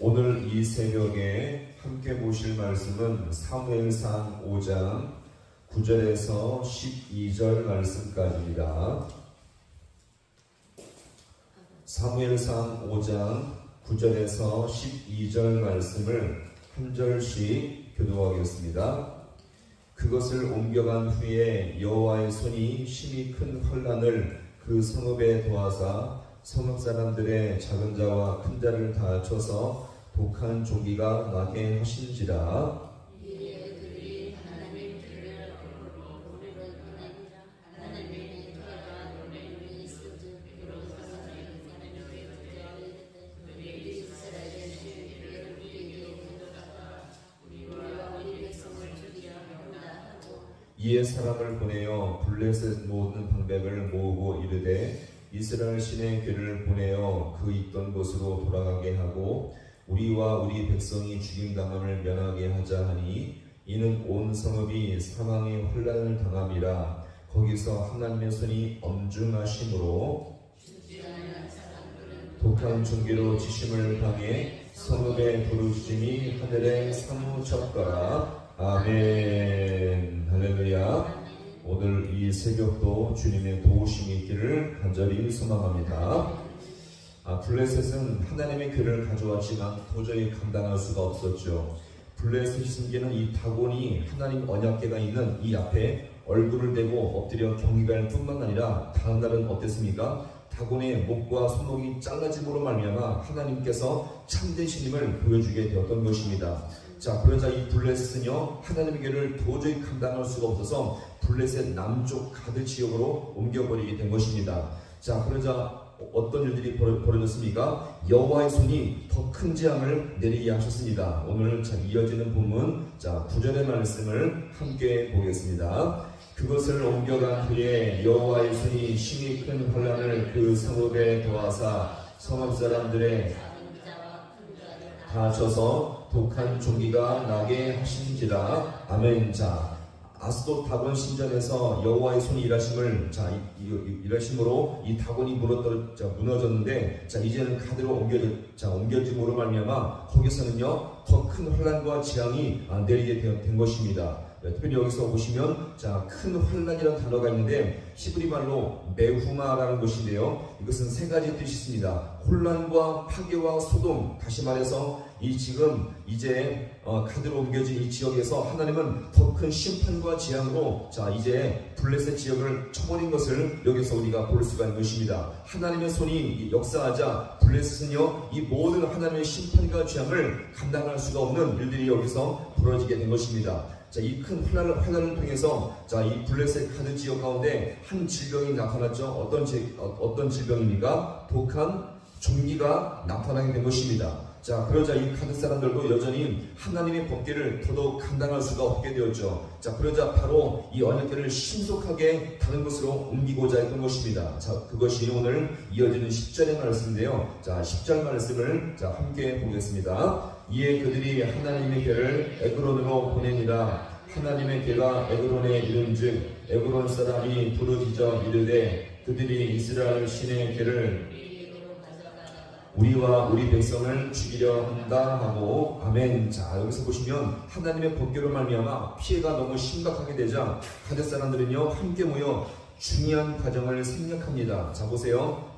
오늘 이 새벽에 함께 보실 말씀은 사무엘상 5장 9절에서 12절 말씀까지입니다. 사무엘상 5장 9절에서 12절 말씀을 한 절씩 교독하겠습니다. 그것을 옮겨간 후에 여호와의 손이 심히 큰 환난을 그 성읍에 도하사 성읍 사람들의 작은 자와 큰 자를 다 쳐서 독한 조기가 나게 하신지라. 이에 사람을 보내어 블레셋 모든 방백을 모으고 이르되 이스라엘 신의 괴를 보내어 그 있던 곳으로 돌아가게 하고 우리와 우리 백성이 죽임당함을 면하게 하자 하니 이는 온 성읍이 사망의 혼란을 당함이라. 거기서 하나님의 손이 엄중하심으로 독한 종기로 지심을 당해 성읍의 부르짖음이 하늘에 사무쳤더라. 아멘. 할렐루야. 오늘 이 새벽도 주님의 도우심이 있기를 간절히 소망합니다. 블레셋은 하나님의 괴를 가져왔지만 도저히 감당할 수가 없었죠. 블레셋이 숨기는 이 다곤이 하나님 언약궤가 있는 이 앞에 얼굴을 대고 엎드려 경배할 뿐만 아니라 다음날은 어땠습니까? 다곤의 목과 손목이 잘라짐으로 말미암아 하나님께서 참된 신임을 보여주게 되었던 것입니다. 자, 그러자 이 블레셋은요, 하나님의 괴를 도저히 감당할 수가 없어서 블레셋 남쪽 가드 지역으로 옮겨버리게 된 것입니다. 자, 그러자 어떤 일들이 벌어졌습니까? 여호와의 손이 더 큰 재앙을 내리게 하셨습니다. 오늘 이어지는 본문 9절의 말씀을 함께 보겠습니다. 그것을 옮겨간 후에 여호와의 손이 심히 큰 환난을 그 성읍에 도하사 성읍 사람들의 다 쳐서 독한 종기가 나게 하신지라. 아멘. 자, 아스돗 다곤 신전에서 여호와의 손이 일하심으로 이 다곤이 무너졌는데, 이제는 가드로 옮겨짐으로 말미암아 거기서는요 더 큰 환난과 재앙이 내리게 된 것입니다. 특별히 여기서 보시면 큰 환난이라는 단어가 있는데 히브리 말로 메후마라는 것인데요, 이것은 세 가지 뜻이 있습니다. 혼란과 파괴와 소동, 다시 말해서 지금 이제 가드로 옮겨진 이 지역에서 하나님은 더 큰 심판과 재앙으로 이제 블레셋 지역을 쳐버린 것을 여기서 우리가 볼 수가 있는 것입니다. 하나님의 손이 역사하자 블레셋은요 이 모든 하나님의 심판과 재앙을 감당할 수가 없는 일들이 여기서 벌어지게 된 것입니다. 이 큰 환난을 통해서 이 블레셋 가드 지역 가운데 한 질병이 나타났죠. 어떤 질병입니까? 독한 종기가 나타나게 된 것입니다. 그러자 이 가드 사람들도 여전히 하나님의 법궤를 더더욱 감당할 수가 없게 되었죠. 그러자 바로 이 언약궤를 신속하게 다른 곳으로 옮기고자 했던 것입니다. 그것이 오늘 이어지는 10절의 말씀인데요. 10절 말씀을 함께 보겠습니다. 이에 그들이 하나님의 궤를 에그론으로 보내니라. 하나님의 궤가 에그론에 이른즉 에그론 사람이 부르짖어 이르되 그들이 이스라엘 신의 궤를 우리와 우리 백성을 죽이려 한다 하고. 아멘. 여기서 보시면 하나님의 법궤로 말미암아 피해가 너무 심각하게 되자 가드 사람들은요 함께 모여 중요한 과정을 생략합니다. 보세요.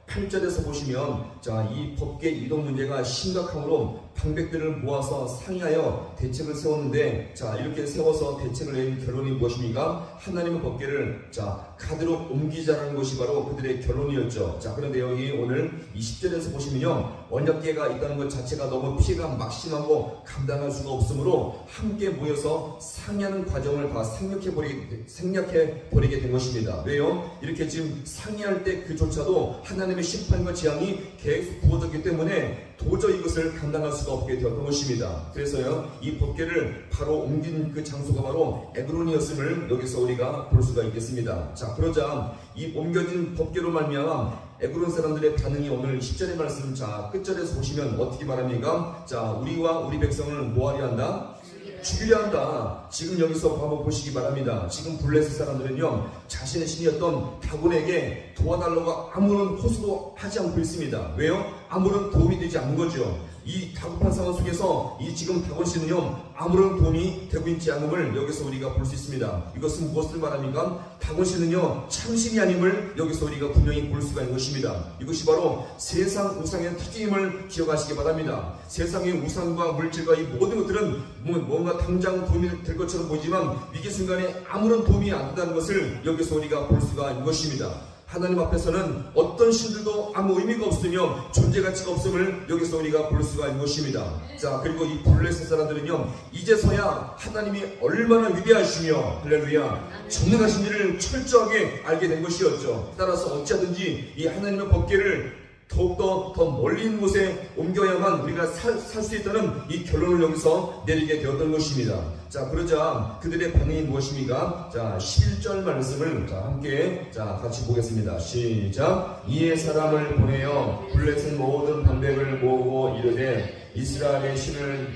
8절에서 보시면 이 법궤 이동 문제가 심각함으로 방백들을 모아서 상의하여 대책을 세웠는데, 이렇게 세워서 대책을 낸 결론이 무엇입니까? 하나님의 법궤를 가드로 옮기자는 것이 바로 그들의 결론이었죠. 그런데 여기 오늘 20절에서 보시면요, 언약궤가 있다는 것 자체가 너무 피해가 막심하고 감당할 수가 없으므로 함께 모여서 상의하는 과정을 다 생략해버리게 된 것입니다. 왜요? 이렇게 지금 상의할 때 그조차도 하나님의 심판과 재앙이 계속 부어졌기 때문에 도저히 이것을 감당할 수가 없게 되었던 것입니다. 그래서요, 이 법궤를 바로 옮긴 그 장소가 바로 에그론이었음을 여기서 우리가 볼 수가 있겠습니다. 그러자 이 옮겨진 법궤로 말미암아 에그론 사람들의 반응이 오늘 10절의 말씀 끝절에서 보시면 어떻게 말합니까? 우리와 우리 백성을 뭐하려 한다? 죽이려 한다. 지금 여기서 한번 보시기 바랍니다. 지금 블레셋 사람들은요 자신의 신이었던 다곤에게 도와달라고 아무런 호소도 하지 않고 있습니다. 왜요? 아무런 도움이 되지 않는 거죠. 이 다급한 상황 속에서 이 지금 다곤 씨는요 아무런 도움이 되고 있지 않음을 여기서 우리가 볼 수 있습니다. 이것은 무엇을 말합니까? 다곤 씨는요 참신이 아님을 여기서 우리가 분명히 볼 수가 있는 것입니다. 이것이 바로 세상 우상의 특징임을 기억하시기 바랍니다. 세상의 우상과 물질과 이 모든 것들은 뭔가 당장 도움이 될 것처럼 보이지만 위기 순간에 아무런 도움이 안 된다는 것을 여기서 우리가 볼 수가 있는 것입니다. 하나님 앞에서는 어떤 신들도 아무 의미가 없으며 존재 가치가 없음을 여기서 우리가 볼 수가 있는 것입니다. 자, 그리고 이 블레셋 사람들은요 이제서야 하나님이 얼마나 위대하시며 할렐루야 전능하신지를 철저하게 알게 된 것이었죠. 따라서 어찌하든지 이 하나님의 법궤를 더욱더 더 멀리 있는 곳에 옮겨야만 우리가 살 수 있다는 이 결론을 여기서 내리게 되었던 것입니다. 자, 그러자 그들의 반응이 무엇입니까? 자, 11절 말씀을 함께 같이 보겠습니다. 시작. 이에 사람을 보내어 블레셋 모든 방백을 모으고 이르되 이스라엘의 신을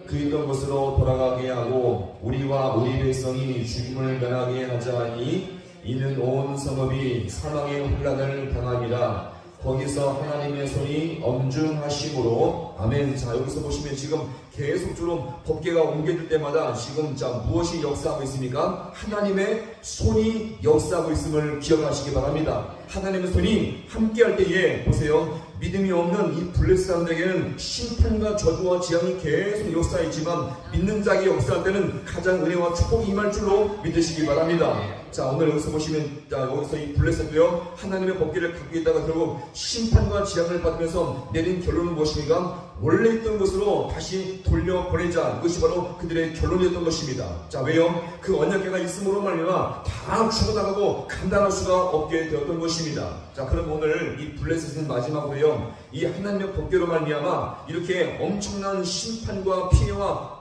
그 있던 곳으로 돌아가게 하고 우리와 우리 백성이 죽임을 면하게 하자니 이는 온 성읍이 사망의 혼란을 당함이라. 거기서 하나님의 손이 엄중하심으로 아멘. 자, 여기서 보시면 지금 계속적으로 법궤가 옮겨질 때마다 지금 무엇이 역사하고 있습니까? 하나님의 손이 역사하고 있음을 기억하시기 바랍니다. 하나님의 손이 함께할 때에 보세요. 믿음이 없는 이 블레셋 사람들에게는 심판과 저주와 재앙이 계속 역사했지만 믿는 자에게 역사할 때는 가장 은혜와 축복이 임할 줄로 믿으시기 바랍니다. 자, 오늘 여기서 보시면 여기서 이 블레셋도요 하나님의 법궤를 갖고 있다가 결국 심판과 재앙을 받으면서 내린 결론은 무엇입니까? 원래 있던 곳으로 다시 돌려보내자. 이것이 바로 그들의 결론이었던 것입니다. 자, 왜요? 그 언약궤가 있음으로 말미암아 다 죽어나가고 감당할 수가 없게 되었던 것입니다. 자, 그럼 오늘 이 블레셋은 마지막으로요 이 하나님의 법궤로 말미암아 이렇게 엄청난 심판과 피해와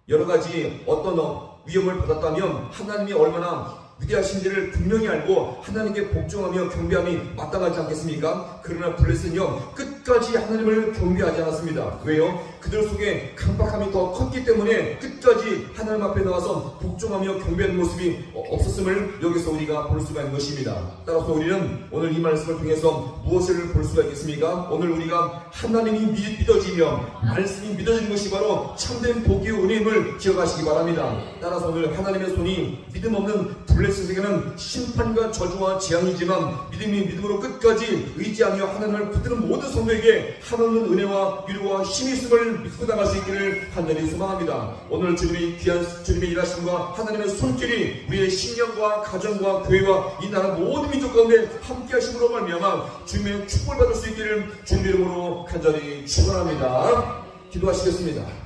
여러가지 어떤 위험을 받았다면 하나님이 얼마나 위대하신지를 분명히 알고 하나님께 복종하며 경배함이 마땅하지 않겠습니까? 그러나 블레셋은요 끝까지 하나님을 경배하지 않았습니다. 왜요? 그들 속에 강박함이 더 컸기 때문에 끝까지 하나님 앞에 나와서 복종하며 경배하는 모습이 없었음을 여기서 우리가 볼 수가 있는 것입니다. 따라서 우리는 오늘 이 말씀을 통해서 무엇을 볼 수가 있겠습니까? 오늘 우리가 하나님이 믿어지며 말씀이 믿어지는 것이 바로 참된 복의 은혜임을 기억하시기 바랍니다. 따라서 오늘 하나님의 손이 믿음 없는 블레셋에게는 심판과 저주와 재앙이지만 믿음으로 끝까지 의지하며 하나님을 붙드는 모든 성도에게 한없는 은혜와 위로와 힘이 있음을 믿고 나갈 수 있기를 간절히 소망합니다. 오늘 주님의 귀한 주님의 일하심과 하나님의 손길이 우리의 신령과 가정과 교회와 이 나라 모든 민족 가운데 함께 하심으로 말미암아 주님의 축복을 받을 수 있기를 주님의 이름으로 간절히 축원합니다. 기도하시겠습니다.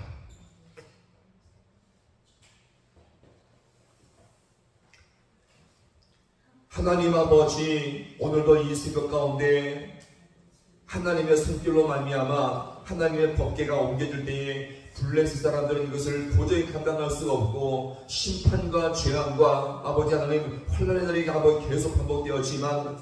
하나님 아버지, 오늘도 이 새벽 가운데 하나님의 손길로 말미암아 하나님의 법궤가 옮겨질 때에 블레셋 사람들은 이것을 도저히 감당할 수가 없고 심판과 재앙과 아버지 하나님 환난의 날이 계속 반복되었지만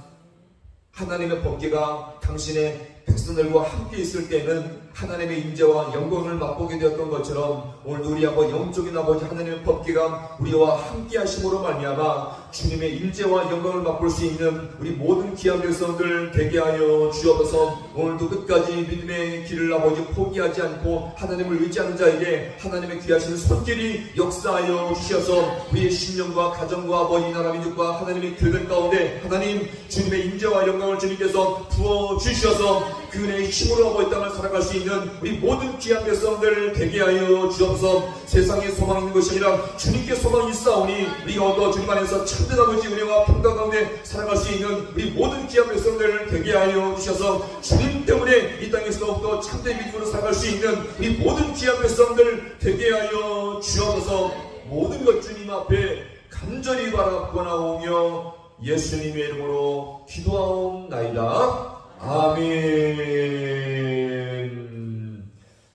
하나님의 법궤가 당신의 백성들과 함께 있을 때는 하나님의 임재와 영광을 맛보게 되었던 것처럼 오늘 우리 아버지 영적인 아버지 하나님의 법궤가 우리와 함께 하심으로 말미암아 주님의 임재와 영광을 맛볼 수 있는 우리 모든 귀한 백성들 되게 하여 주옵소서. 오늘도 끝까지 믿음의 길을 아버지 포기하지 않고 하나님을 의지하는 자에게 하나님의 귀하신 손길이 역사하여 주셔서 우리의 신령과 가정과 아버지 나라 민족과 하나님의 교회들 가운데 하나님 주님의 임재와 영광을 주님께서 부어주셔서 그 은혜의 힘으로 아버지 땅을 살아갈 수 있는 우리 모든 귀한 백성들 되게 하여 주옵소서. 세상에 소망 있는 것이 아니라 주님께 소망이 있사오니 우리가 얻어 주님 안에서 참된 아버지 은혜와 평강 가운데 살아갈 수 있는 우리 모든 귀한 백성들 되게 하여 주셔서 주님 때문에 이 땅에서 더욱더 참된 믿음으로 살아갈 수 있는 우리 모든 귀한 백성들 되게 하여 주옵소서. 모든 것 주님 앞에 간절히 바라보나오며 예수님의 이름으로 기도하옵나이다. 아멘.